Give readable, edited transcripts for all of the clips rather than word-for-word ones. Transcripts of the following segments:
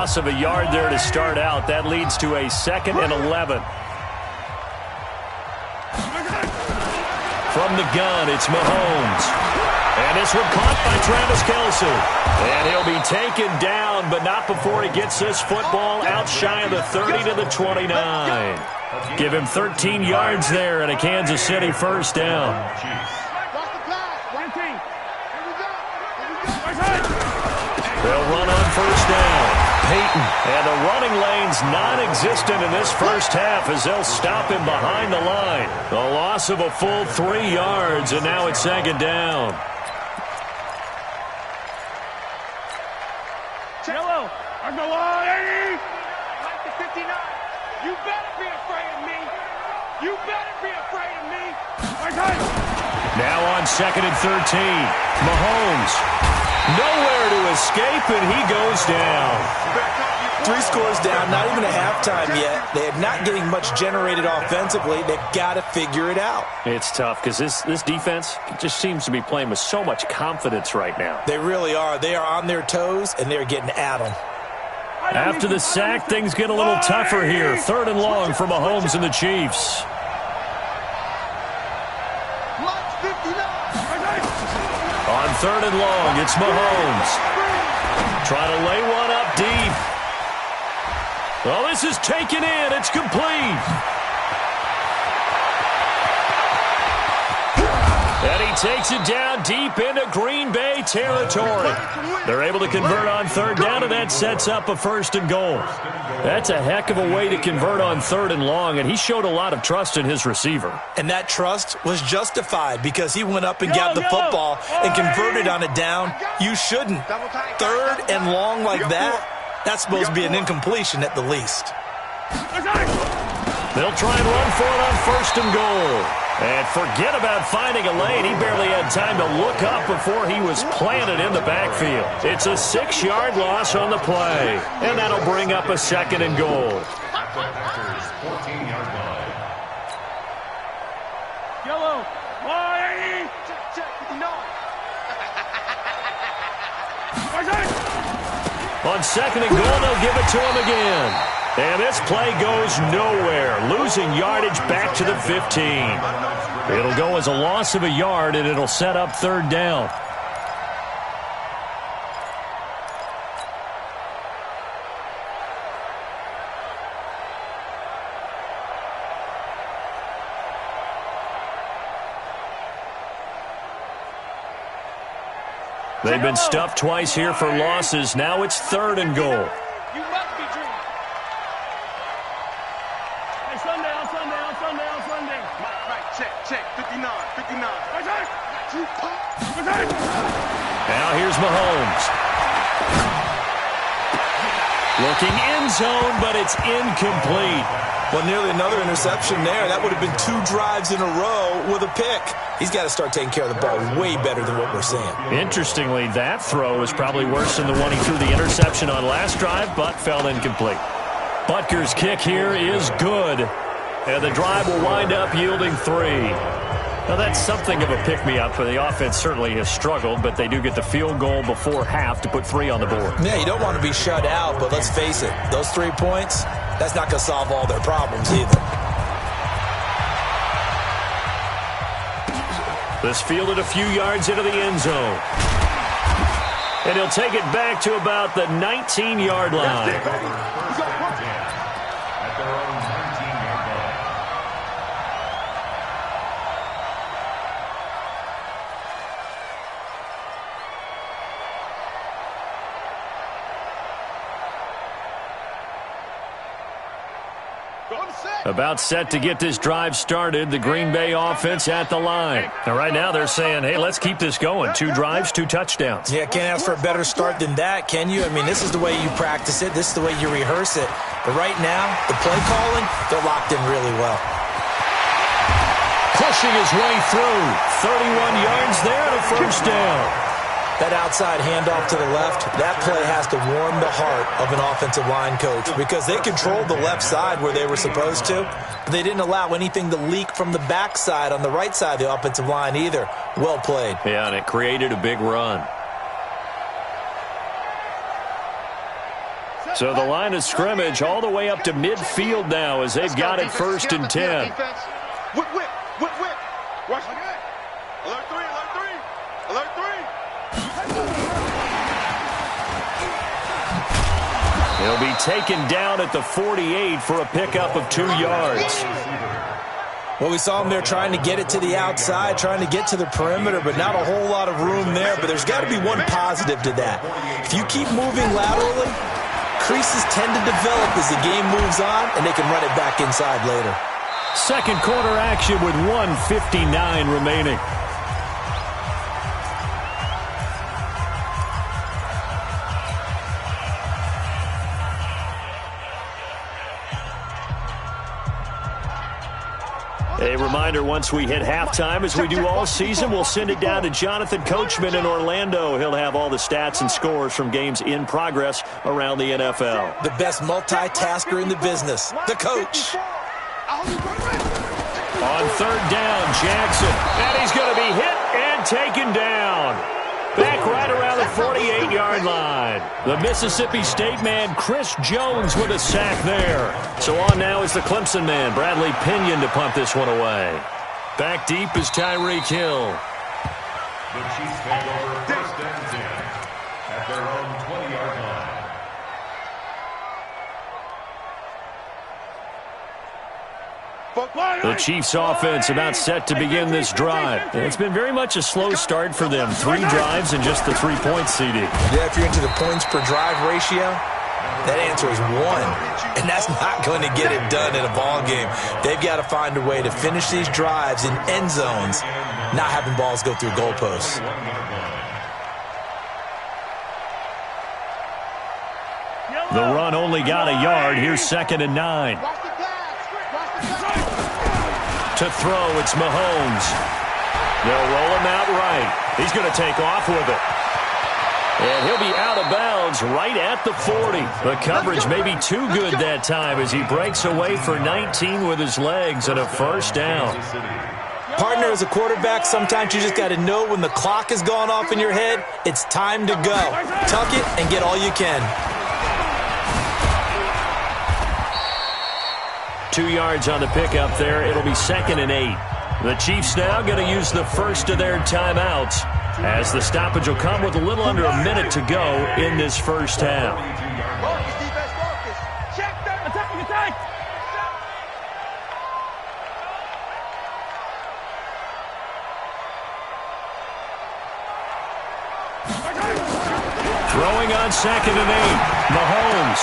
loss of a yard there to start out. That leads to a 2nd and 11. From the gun, it's Mahomes. And this one caught by Travis Kelce. And he'll be taken down, but not before he gets this football out shy of the 30 to the 29. Give him 13 yards there and a Kansas City first down. They'll run on first down. Peyton. And the running lane's non-existent in this first half as they'll stop him behind the line. A loss of a full 3 yards, and now it's 2nd down. Yellow, on the line. Like the 59. You better be afraid of me. You better be afraid of me. Now on 2nd and 13. Mahomes. Nowhere to escape, and he goes down. 3 scores down, not even a halftime yet. They are not getting much generated offensively. They've got to figure it out. It's tough because this defense just seems to be playing with so much confidence right now. They really are. They are on their toes, and they're getting at them. After the sack, things get a little tougher here. 3rd and long for Mahomes and the Chiefs. On 3rd and long, it's Mahomes. Trying to lay one up deep. Well, this is taken in. It's complete. And he takes it down deep into Green Bay territory. They're able to convert on 3rd down, and that sets up a 1st and goal. That's a heck of a way to convert on 3rd and long, and he showed a lot of trust in his receiver. And that trust was justified because he went up and got the football and converted on a down. You shouldn't. 3rd and long like that, that's supposed to be an incompletion at the least. They'll try and run for it on 1st and goal. And forget about finding a lane. He barely had time to look up before he was planted in the backfield. It's a 6-yard loss on the play. And that'll bring up a 2nd and goal. Yellow, line. Check, 59. On 2nd and goal, they'll give it to him again. And this play goes nowhere, losing yardage back to the 15. It'll go as a loss of a yard, and it'll set up 3rd down. They've been stuffed twice here for losses. Now it's 3rd and goal. Check, 59. Now here's Mahomes. Looking end zone, but it's incomplete. Well, nearly another interception there. That would have been 2 drives in a row with a pick. He's got to start taking care of the ball way better than what we're seeing. Interestingly, that throw is probably worse than the one he threw the interception on last drive, but fell incomplete. Butker's kick here is good. And the drive will wind up yielding 3. Now, that's something of a pick-me-up, for the offense certainly has struggled, but they do get the field goal before half to put 3 on the board. Yeah, you don't want to be shut out, but let's face it, those 3 points, that's not going to solve all their problems either. This fielded a few yards into the end zone. And he'll take it back to about the 19-yard line. About set to get this drive started. The Green Bay offense at the line. And right now they're saying, hey, let's keep this going. 2 drives, 2 touchdowns. Yeah, can't ask for a better start than that, can you? I mean, this is the way you practice it. This is the way you rehearse it. But right now, the play calling, they're locked in really well. Pushing his way through. 31 yards there and a first down. That outside handoff to the left, that play has to warm the heart of an offensive line coach because they controlled the left side where they were supposed to, but they didn't allow anything to leak from the backside on the right side of the offensive line either. Well played. Yeah, and it created a big run. So the line of scrimmage all the way up to midfield now as they've got it 1st and 10. Whip. Watch it. Alert 3. Alert 3. He'll be taken down at the 48 for a pickup of 2 yards. Well, we saw him there trying to get it to the outside, trying to get to the perimeter, but not a whole lot of room there. But there's got to be one positive to that. If you keep moving laterally, creases tend to develop as the game moves on, and they can run it back inside later. Second quarter action with 1:59 remaining. A reminder, once we hit halftime, as we do all season, we'll send it down to Jonathan Coachman in Orlando. He'll have all the stats and scores from games in progress around the NFL. The best multitasker in the business, the coach. On 3rd down, Jackson. And he's going to be hit and taken down. Back right around the 48-yard line. The Mississippi State man, Chris Jones, with a sack there. So on now is the Clemson man, Bradley Pinion, to punt this one away. Back deep is Tyreek Hill. The Chiefs take over 1st and 10 at their own 20-yard line. The Chiefs offense about set to begin this drive. It's been very much a slow start for them. 3 drives and just the 3 points, CD. Yeah, if you're into the points per drive ratio, that answer is 1. And that's not going to get it done in a ball game. They've got to find a way to finish these drives in end zones, not having balls go through goalposts. The run only got a yard. Here's 2nd and 9. To throw, it's Mahomes. They'll roll him out right. He's going to take off with it. And he'll be out of bounds right at the 40. The coverage may be too good that time as he breaks away for 19 with his legs and a 1st down. Partner, as a quarterback, sometimes you just got to know when the clock has gone off in your head, it's time to go. Tuck it and get all you can. 2 yards on the pickup there. It'll be 2nd and 8. The Chiefs now going to use the first of their timeouts as the stoppage will come with a little under a minute to go in this first half. Throwing on 2nd and 8. Mahomes.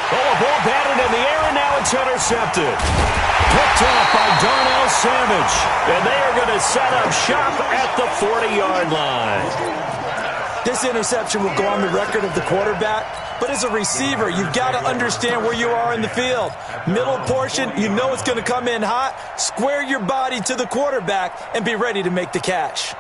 Oh, a ball batted in the air, and now it's intercepted. Picked off by Darnell Savage. And they are going to set up shop at the 40-yard line. This interception will go on the record of the quarterback, but as a receiver, you've got to understand where you are in the field. Middle portion, you know it's going to come in hot. Square your body to the quarterback and be ready to make the catch.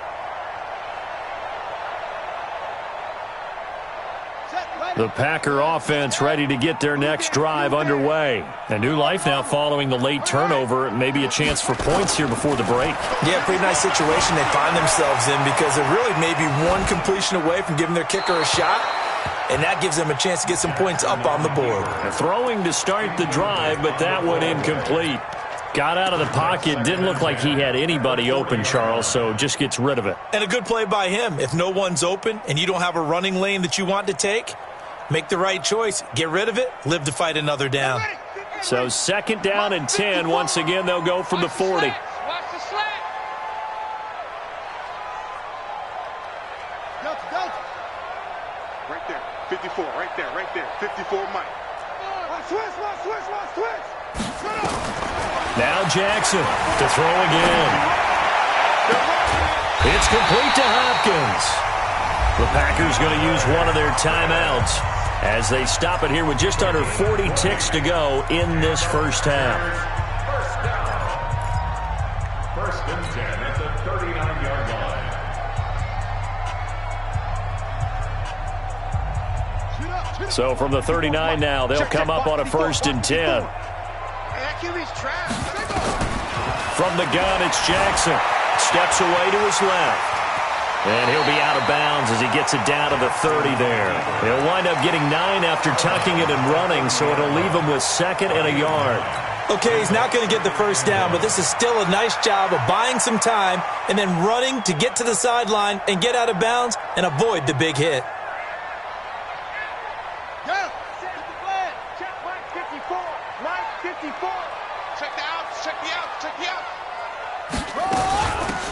The Packer offense ready to get their next drive underway. A new life now following the late turnover. Maybe a chance for points here before the break. Yeah, pretty nice situation they find themselves in because they're really maybe one completion away from giving their kicker a shot, and that gives them a chance to get some points up on the board. Throwing to start the drive, but that one incomplete. Got out of the pocket. Didn't look like he had anybody open, Charles, so just gets rid of it. And a good play by him. If no one's open and you don't have a running lane that you want to take, make the right choice. Get rid of it. Live to fight another down. So 2nd down and 10. Once again, they'll go from the 40. Watch the slant. Right there. 54. Right there. 54 Mike. Switch. Now Jackson to throw again. It's complete to Hopkins. The Packers going to use one of their timeouts as they stop it here with just under 40 ticks to go in this first half. First and 10 at the 39-yard line. So from the 39 now, they'll come up on a 1st and 10. From the gun, it's Jackson. Steps away to his left. And he'll be out of bounds as he gets it down to the 30 there. He'll wind up getting 9 after tucking it and running, so it'll leave him with 2nd and a yard. Okay, he's not going to get the first down, but this is still a nice job of buying some time and then running to get to the sideline and get out of bounds and avoid the big hit. Yeah. Check Mike 54. Mike 54. Check the outs. Check the outs. Check the outs.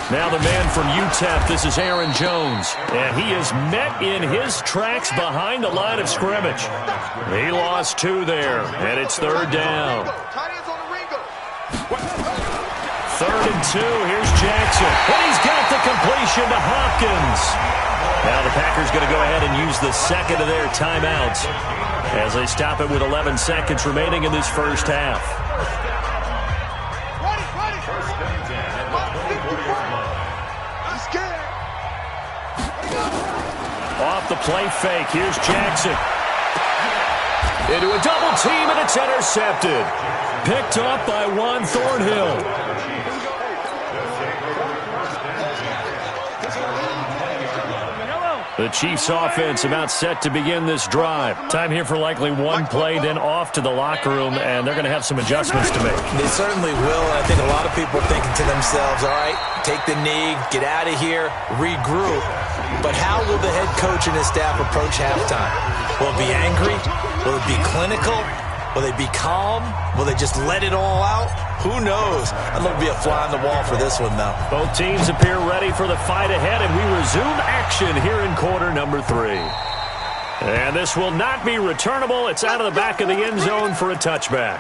Now the man from UTEP, this is Aaron Jones. And he is met in his tracks behind the line of scrimmage. He lost 2 there, and it's 3rd down. 3rd and 2, here's Jackson. And he's got the completion to Hopkins. Now the Packers going to go ahead and use the 2nd of their timeouts as they stop it with 11 seconds remaining in this first half. Off the play fake, here's Jackson. Into a double team, and it's intercepted. Picked up by Juan Thornhill. The Chiefs offense about set to begin this drive. Time here for likely one play, then off to the locker room, and they're going to have some adjustments to make. They certainly will, and I think a lot of people are thinking to themselves, all right, take the knee, get out of here, regroup. But how will the head coach and his staff approach halftime? Will it be angry? Will it be clinical? Will they be calm? Will they just let it all out? Who knows? I'd love to be a fly on the wall for this one, though. Both teams appear ready for the fight ahead, and we resume action here in quarter number 3. And this will not be returnable. It's out of the back of the end zone for a touchback.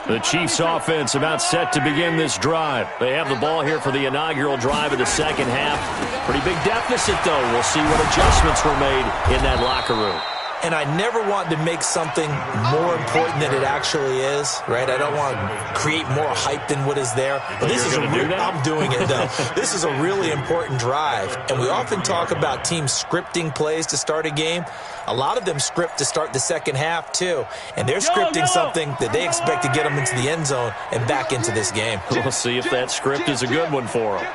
The Chiefs offense about set to begin this drive. They have the ball here for the inaugural drive of the second half. Pretty big deficit, though. We'll see what adjustments were made in that locker room. And I never want to make something more important than it actually is, right? I don't want to create more hype than what is there. But this is I'm doing it, though. This is a really important drive. And we often talk about teams scripting plays to start a game. A lot of them script to start the second half, too. And they're scripting something that they expect to get them into the end zone and back into this game. We'll see if that script is a good one for them.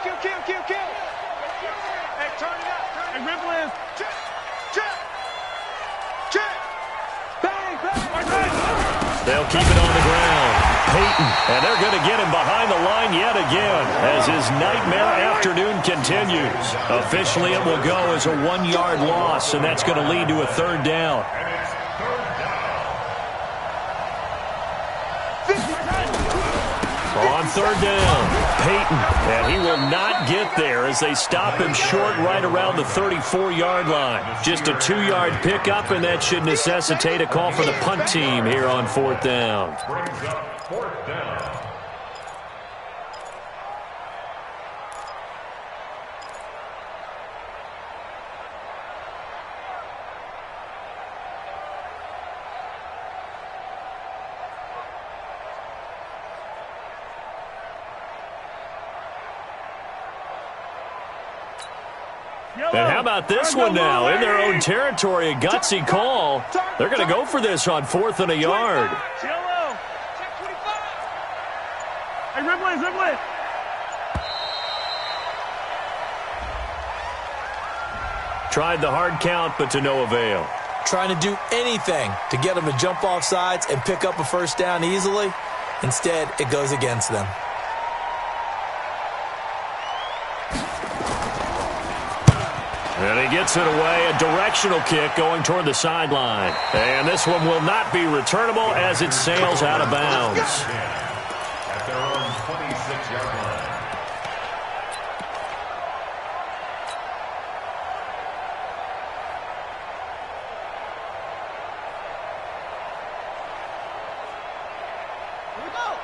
They'll keep it on the ground. Peyton, and they're going to get him behind the line yet again as his nightmare afternoon continues. Officially, it will go as a 1-yard loss, and that's going to lead to a 3rd down. On 3rd down, Peyton, and he will not get there as they stop him short right around the 34-yard line. Just a 2-yard pickup, and that should necessitate a call for the punt team here on 4th down. And how about this one now? In their own territory, a gutsy call. They're going to go for this on 4th and a yard. Tried the hard count, but to no avail. Trying to do anything to get them to jump off sides and pick up a first down easily. Instead, it goes against them. And he gets it away, a directional kick going toward the sideline. And this one will not be returnable as it sails out of bounds. At their own 26-yard line.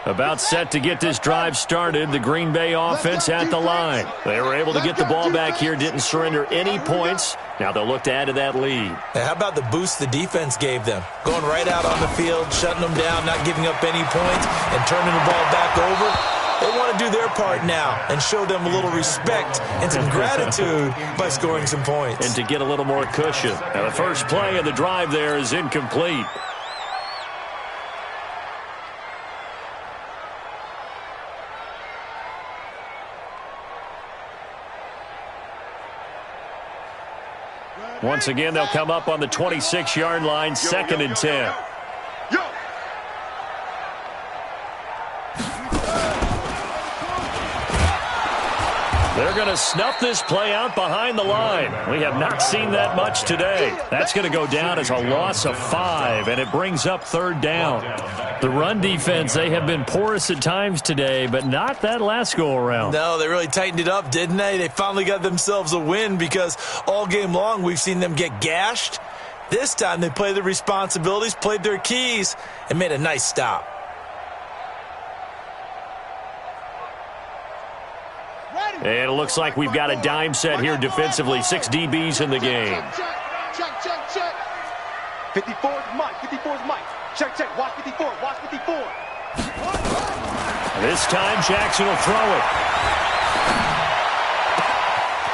About set to get this drive started, the Green Bay offense at the line. They were able to get the ball back here, didn't surrender any points. Now they'll look to add to that lead. Now, how about the boost the defense gave them? Going right out on the field, shutting them down, not giving up any points, and turning the ball back over. They want to do their part now and show them a little respect and some gratitude by scoring some points. And to get a little more cushion. Now the first play of the drive there is incomplete. Once again, they'll come up on the 26-yard line, 2nd and 10. They're going to snuff this play out behind the line. We have not seen that much today. That's going to go down as a loss of 5, and it brings up 3rd down. The run defense, they have been porous at times today, but not that last go-around. No, they really tightened it up, didn't they? They finally got themselves a win because all game long we've seen them get gashed. This time they played their responsibilities, played their keys, and made a nice stop. And it looks like we've got a dime set here defensively. 6 DBs in the game. Check. 54 is Mike. 54 is Mike. Check. Watch 54. Watch 54. This time Jackson will throw it.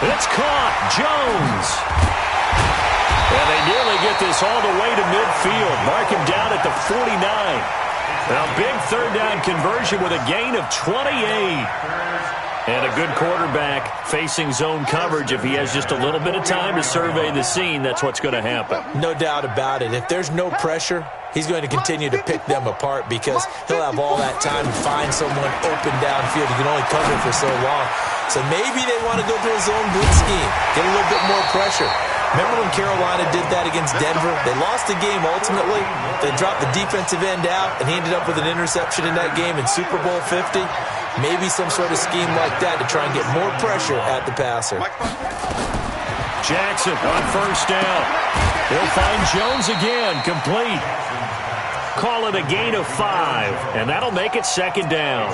It's caught. Jones. And they nearly get this all the way to midfield. Mark him down at the 49. Now, big 3rd down conversion with a gain of 28. And a good quarterback facing zone coverage. If he has just a little bit of time to survey the scene, that's what's going to happen. No doubt about it. If there's no pressure, he's going to continue to pick them apart because he'll have all that time to find someone open downfield. He can only cover for so long. So maybe they want to go to a zone blitz scheme, get a little bit more pressure. Remember when Carolina did that against Denver? They lost the game ultimately. They dropped the defensive end out, and he ended up with an interception in that game in Super Bowl 50. Maybe some sort of scheme like that to try and get more pressure at the passer. Jackson on 1st down. He'll find Jones again, complete. Call it a gain of 5, and that'll make it 2nd down.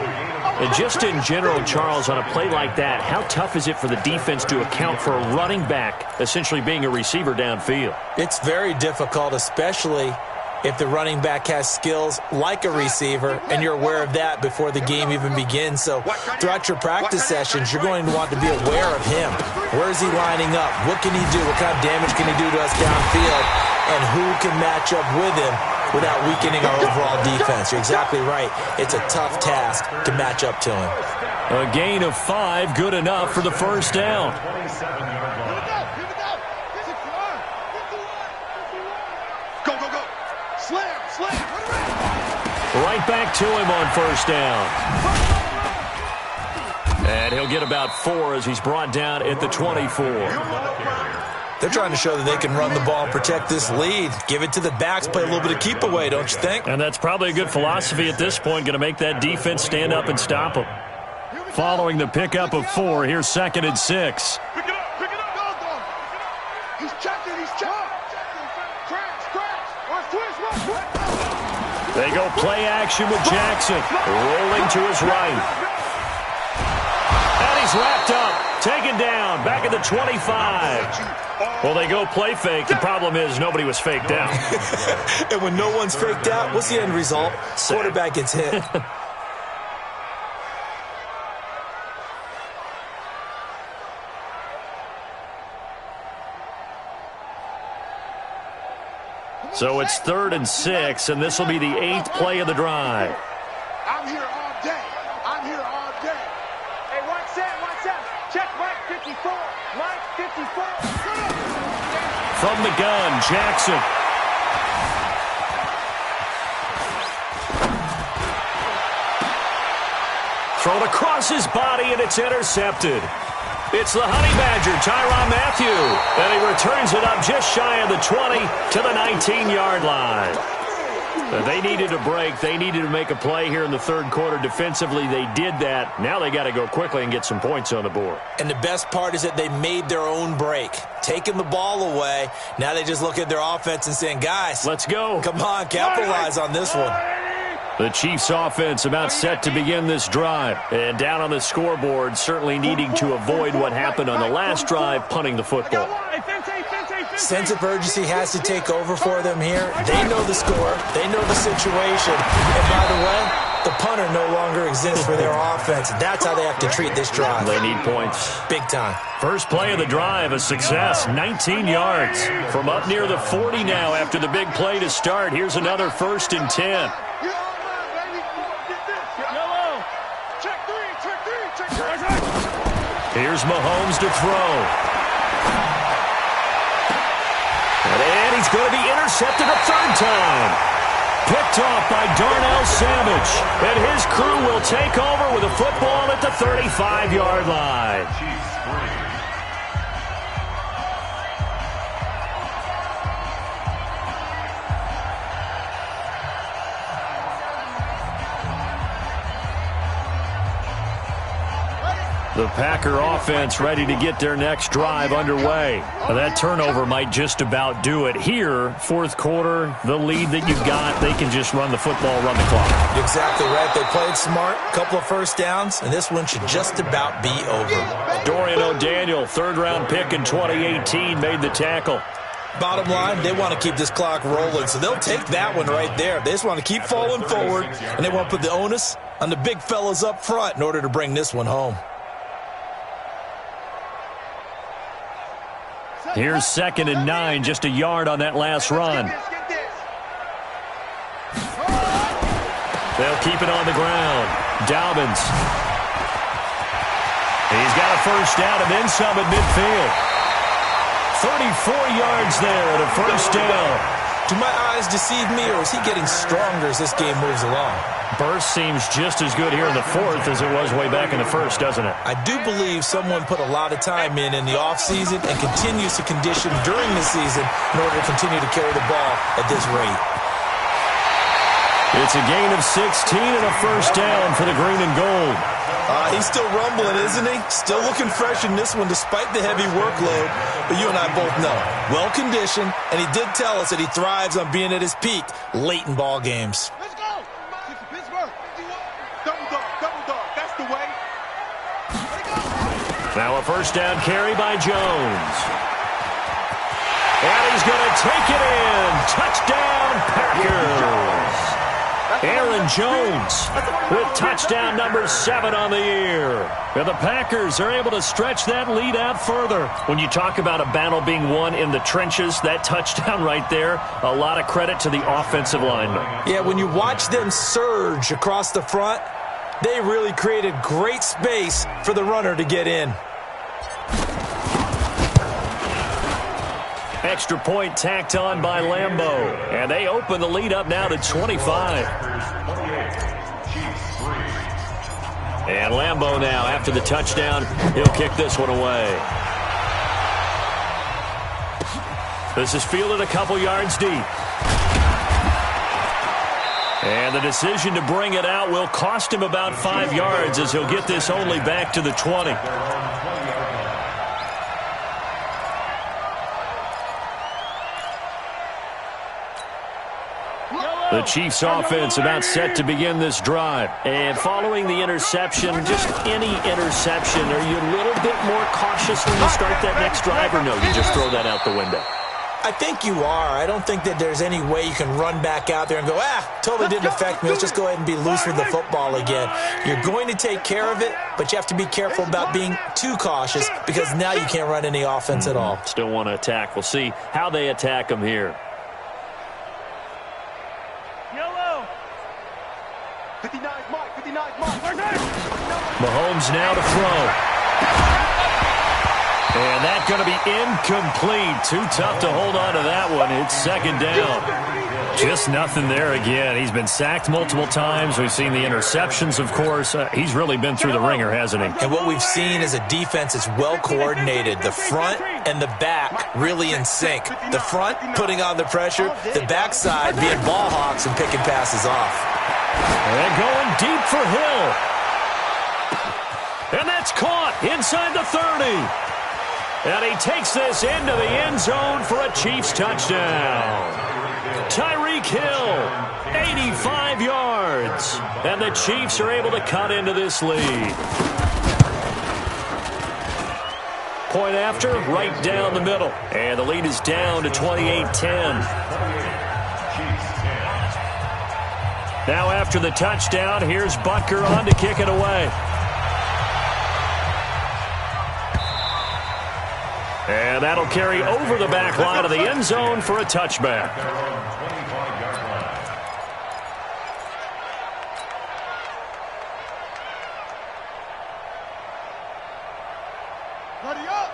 And just in general, Charles, on a play like that, how tough is it for the defense to account for a running back essentially being a receiver downfield? It's very difficult, especially if the running back has skills like a receiver, and you're aware of that before the game even begins. So throughout your practice sessions, you're going to want to be aware of him. Where is he lining up? What can he do? What kind of damage can he do to us downfield? And who can match up with him without weakening our overall defense? You're exactly right. It's a tough task to match up to him. A gain of 5, good enough for the 1st down. Right back to him on 1st down. And he'll get about 4 as he's brought down at the 24. They're trying to show that they can run the ball and protect this lead. Give it to the backs, play a little bit of keep away, don't you think? And that's probably a good philosophy at this point, going to make that defense stand up and stop them. Following the pickup of 4, here's 2nd and 6. Pick it up. He's checking. Crash. They go play action with Jackson. Rolling to his right. And he's wrapped up. Taken down. Back at the 25. Well, they go play fake. The problem is nobody was faked out. And when no one's faked out, what's the end result? Quarterback gets hit. So it's 3rd and 6, and this will be the 8th play of the drive. I'm here all day. Hey, watch that. Check Mike 54. Mike 54. From the gun, Jackson. Thrown across his body, and it's intercepted. It's the Honey Badger, Tyrann Mathieu, and he returns it up just shy of the 20 to the 19-yard line. They needed a break. They needed to make a play here in the 3rd quarter. Defensively, they did that. Now they got to go quickly and get some points on the board. And the best part is that they made their own break, taking the ball away. Now they just look at their offense and saying, guys, let's go. Come on, capitalize on this one. The Chiefs offense about set to begin this drive. And down on the scoreboard, certainly needing to avoid what happened on the last drive, punting the football. Sense of urgency has to take over for them here. They know the score. They know the situation. And by the way, the punter no longer exists for their offense. That's how they have to treat this drive. They need points. Big time. First play of the drive, a success, 19 yards. From up near the 40 now after the big play to start. Here's another 1st and 10. Here's Mahomes to throw. he's going to be intercepted a third time. Picked off by Darnell Savage. And his crew will take over with a football at the 35-yard line. The Packer offense ready to get their next drive underway. Now, that turnover might just about do it. Here, fourth quarter, the lead that you've got, they can just run the football, run the clock. Exactly right. They played smart, couple of first downs, and this one should just about be over. Dorian O'Daniel, third-round pick in 2018, made the tackle. Bottom line, they want to keep this clock rolling, so they'll take that one right there. They just want to keep falling forward, and they want to put the onus on the big fellas up front in order to bring this one home. Here's 2nd and 9, just a yard on that last run. They'll keep it on the ground. Dobbins. He's got a first down and then some at midfield. 34 yards there at a first down. Do my eyes deceive me, or is he getting stronger as this game moves along? Burst seems just as good here in the fourth as it was way back in the first, doesn't it? I do believe someone put a lot of time in the offseason and continues to condition during the season in order to continue to carry the ball at this rate. It's a gain of 16 and a first down for the green and gold. He's still rumbling, isn't he? Still looking fresh in this one despite the heavy workload. But you and I both know, well-conditioned, and he did tell us that he thrives on being at his peak late in ball games. Let's go. Double dog. That's the way. Now a first down carry by Jones. And he's going to take it in. Touchdown, Packers. Aaron Jones with touchdown number 7 on the year. And the Packers are able to stretch that lead out further. When you talk about a battle being won in the trenches, that touchdown right there, a lot of credit to the offensive linemen. Yeah, when you watch them surge across the front, they really created great space for the runner to get in. Extra point tacked on by Lambeau. And they open the lead up now to 25. And Lambeau now, after the touchdown, he'll kick this one away. This is fielded a couple yards deep. And the decision to bring it out will cost him about 5 yards as he'll get this only back to the 20. The Chiefs offense about set to begin this drive. And following the interception, just any interception, are you a little bit more cautious when you start that next drive, or no, you just throw that out the window? I think you are. I don't think that there's any way you can run back out there and go, totally didn't affect me. Let's just go ahead and be loose with the football again. You're going to take care of it, but you have to be careful about being too cautious because now you can't run any offense at all. Still want to attack. We'll see how they attack them here. 59's Mike. Mahomes now to throw. And that's going to be incomplete. Too tough to hold on to that one. It's 2nd down. Just nothing there again. He's been sacked multiple times. We've seen the interceptions, of course. He's really been through the ringer, hasn't he? And what we've seen is a defense that's well coordinated. The front and the back really in sync. The front putting on the pressure. The backside being ball hawks and picking passes off. And going deep for Hill. And that's caught inside the 30. And he takes this into the end zone for a Chiefs touchdown. Tyreek Hill, 85 yards. And the Chiefs are able to cut into this lead. Point after, right down the middle. And the lead is down to 28-10. Now after the touchdown, here's Butker on to kick it away. And that'll carry over the back line of the end zone for a touchback.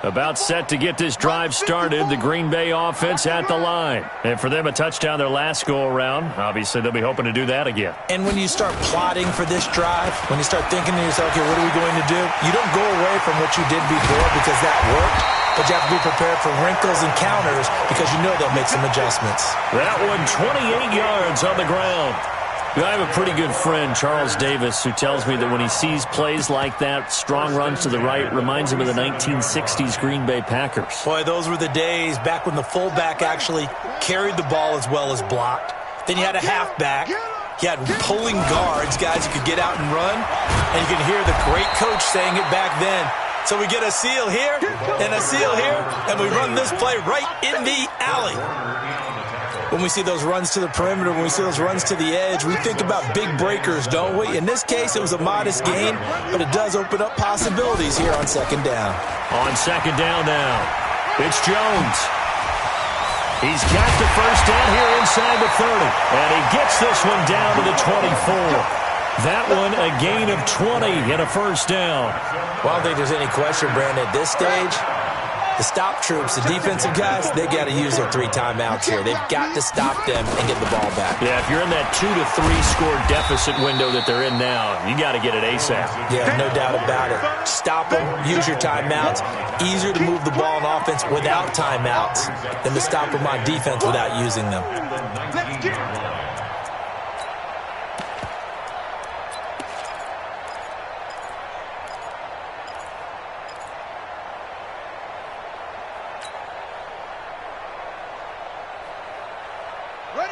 About set to get this drive started, the Green Bay offense at the line. And for them, a touchdown their last go-around. Obviously, they'll be hoping to do that again. And when you start plotting for this drive, when you start thinking to yourself, okay, what are we going to do? You don't go away from what you did before because that worked, but you have to be prepared for wrinkles and counters because you know they'll make some adjustments. That one, 28 yards on the ground. I have a pretty good friend, Charles Davis, who tells me that when he sees plays like that, strong runs to the right, reminds him of the 1960s Green Bay Packers. Boy, those were the days back when the fullback actually carried the ball as well as blocked. Then you had a halfback. You had pulling guards, guys who could get out and run. And you can hear the great coach saying it back then. So we get a seal here and a seal here, and we run this play right in the alley. When we see those runs to the perimeter, when we see those runs to the edge, we think about big breakers, don't we? In this case, it was a modest gain, but it does open up possibilities here on second down. On second down now, it's Jones. He's got the first down here inside the 30, and he gets this one down to the 24. That one, a gain of 20 and a first down. Well, I don't think there's any question, Brandon, at this stage. The stop troops, the defensive guys, they got to use their 3 timeouts here. They've got to stop them and get the ball back. Yeah, if you're in that 2 to 3 score deficit window that they're in now, you got to get it ASAP. Yeah, no doubt about it. Stop them, use your timeouts. Easier to move the ball on offense without timeouts than to stop them on defense without using them.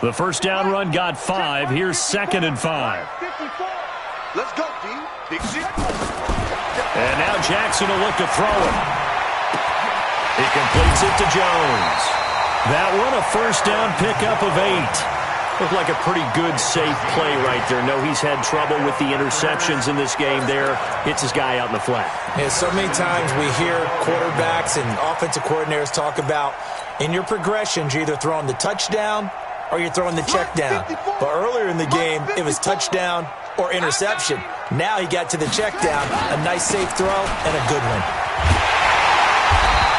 The first down run got 5. Here's second and 5. Let's go, D. Big shit. And now Jackson will look to throw it. He completes it to Jones. That one, a first down pickup of 8. Looked like a pretty good, safe play right there. No, he's had trouble with the interceptions in this game there. Hits his guy out in the flat. Yeah, so many times we hear quarterbacks and offensive coordinators talk about in your progressions, you're either throwing the touchdown or you're throwing the check down. But earlier in the game, it was touchdown or interception. Now he got to the check down, a nice safe throw, and a good one.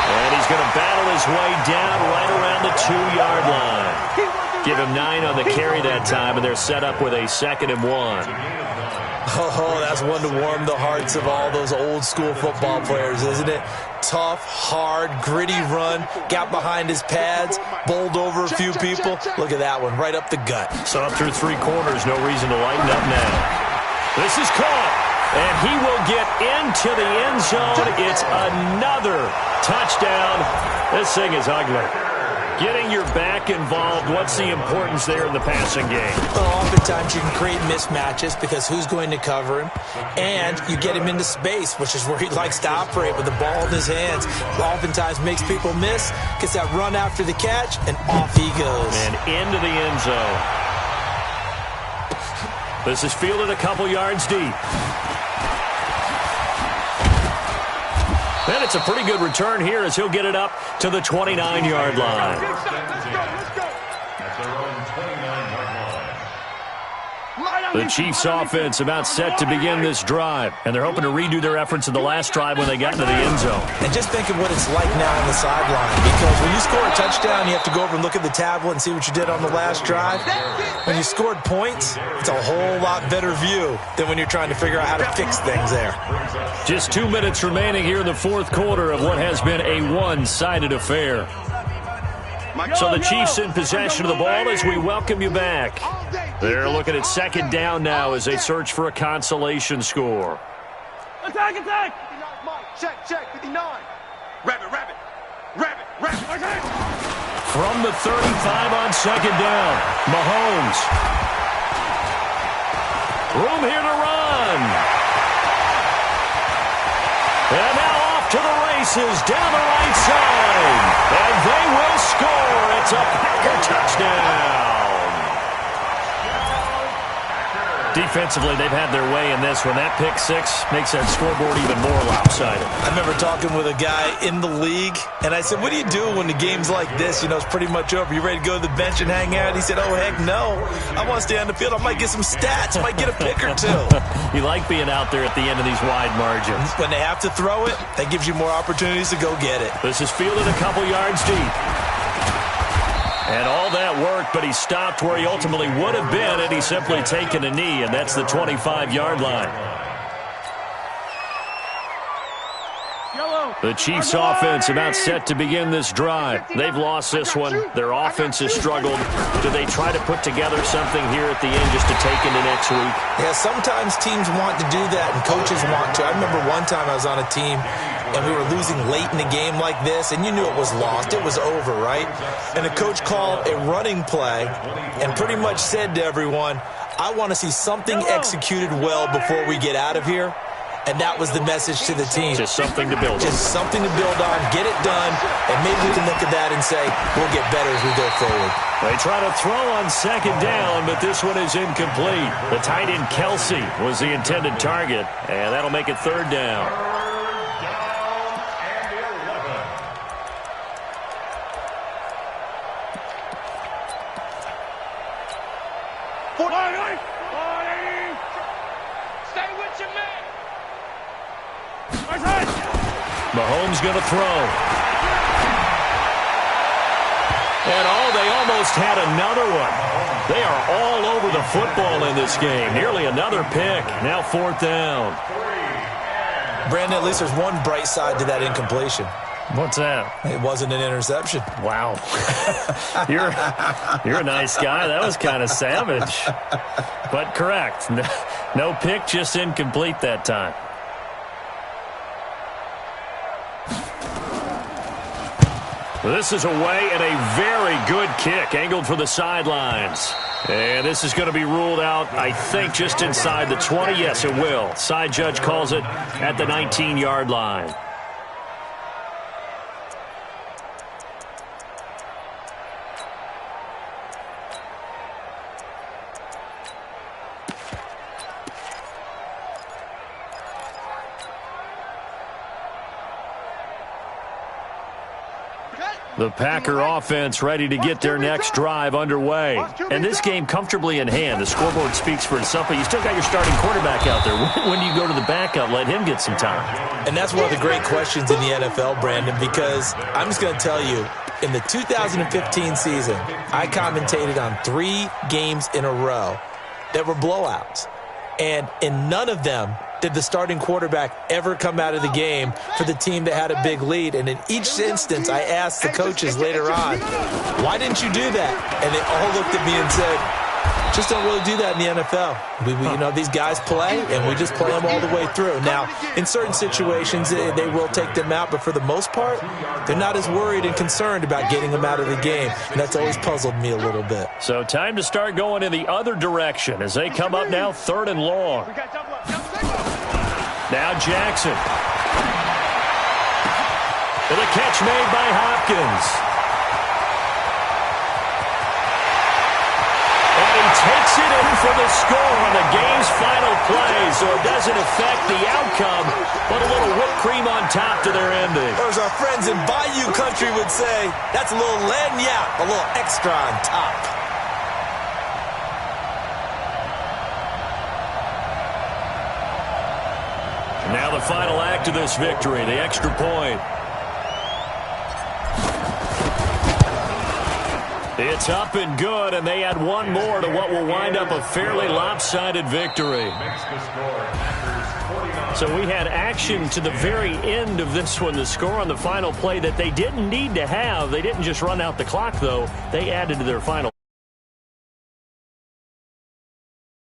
And he's going to battle his way down right around the 2-yard line. Give him 9 on the carry that time, and they're set up with a 2nd and 1. Oh, that's one to warm the hearts of all those old school football players, isn't it? Tough, hard, gritty run, got behind his pads, bowled over a few people. Look at that one, right up the gut. So up through 3 quarters, no reason to lighten up now. This is caught, and he will get into the end zone. It's another touchdown. This thing is ugly. Getting your back involved, what's the importance there in the passing game? Well, oftentimes you can create mismatches because who's going to cover him? And you get him into space, which is where he likes to operate with the ball in his hands. Oftentimes makes people miss, gets that run after the catch, and off he goes. And into the end zone. This is fielded a couple yards deep. And it's a pretty good return here as he'll get it up to the 29-yard line. The Chiefs offense about set to begin this drive, and they're hoping to redo their efforts in the last drive when they got into the end zone. And just think of what it's like now on the sideline, because when you score a touchdown, you have to go over and look at the tablet and see what you did on the last drive. When you scored points, it's a whole lot better view than when you're trying to figure out how to fix things there. Just 2 minutes remaining here in the fourth quarter of what has been a one-sided affair. So the Chiefs in possession of the ball as we welcome you back. They're looking at second down now as they search for a consolation score. Attack, attack! Check, 59. Rabbit. From the 35 on second down, Mahomes. Room here to run. And now off to the races down the right side. And they will score. It's a Packer touchdown. Defensively, they've had their way in this one. That pick six makes that scoreboard even more lopsided. I remember talking with a guy in the league, and I said, what do you do when the game's like this? You know, it's pretty much over. You ready to go to the bench and hang out? He said, oh, heck no. I want to stay on the field. I might get some stats. I might get a pick or two. You like being out there at the end of these wide margins. When they have to throw it, that gives you more opportunities to go get it. This is fielded a couple yards deep. And all that work, but he stopped where he ultimately would have been had he simply taken a knee, and that's the 25-yard line. The Chiefs' offense about set to begin this drive. They've lost this one. Their offense has struggled. Do they try to put together something here at the end just to take into next week? Yeah, sometimes teams want to do that, and coaches want to. I remember one time I was on a team, and we were losing late in the game like this, and you knew it was lost. It was over, right? And the coach called a running play and pretty much said to everyone, I want to see something executed well before we get out of here. And that was the message to the team. Just something to build on. Just something to build on, get it done, and maybe we can look at that and say, we'll get better as we go forward. They try to throw on second down, but this one is incomplete. The tight end Kelsey was the intended target, and that'll make it third down. Mahomes going to throw. And they almost had another one. They are all over the football in this game. Nearly another pick. Now fourth down. Brandon, at least there's one bright side to that incompletion. What's that? It wasn't an interception. Wow. You're a nice guy. That was kind of savage. But correct. No pick, just incomplete that time. This is away and a very good kick, angled for the sidelines. And this is going to be ruled out, I think, just inside the 20. Yes, it will. Side judge calls it at the 19-yard line. The Packer offense ready to get their next drive underway. And this game comfortably in hand. The scoreboard speaks for itself, but you still got your starting quarterback out there. When do you go to the backup, let him get some time? And that's one of the great questions in the NFL, Brandon, because I'm just going to tell you, in the 2015 season, I commentated on 3 games in a row that were blowouts. And in none of them did the starting quarterback ever come out of the game for the team that had a big lead. And in each instance, I asked the coaches later on, why didn't you do that? And they all looked at me and said, just don't really do that in the NFL. You know, these guys play, and we just play them all the way through. Now, in certain situations, they will take them out, but for the most part, they're not as worried and concerned about getting them out of the game. And that's always puzzled me a little bit. So time to start going in the other direction as they come up now 3rd and long. Now Jackson. And a catch made by Hopkins. Takes it in for the score on the game's final play, so it doesn't affect the outcome, but a little whipped cream on top to their ending. Or as our friends in Bayou Country would say, that's a little lagniappe, a little extra on top. Now the final act of this victory, the extra point. It's up and good, and they add one more to what will wind up a fairly lopsided victory. So we had action to the very end of this one, the score on the final play that they didn't need to have. They didn't just run out the clock, though. They added to their final.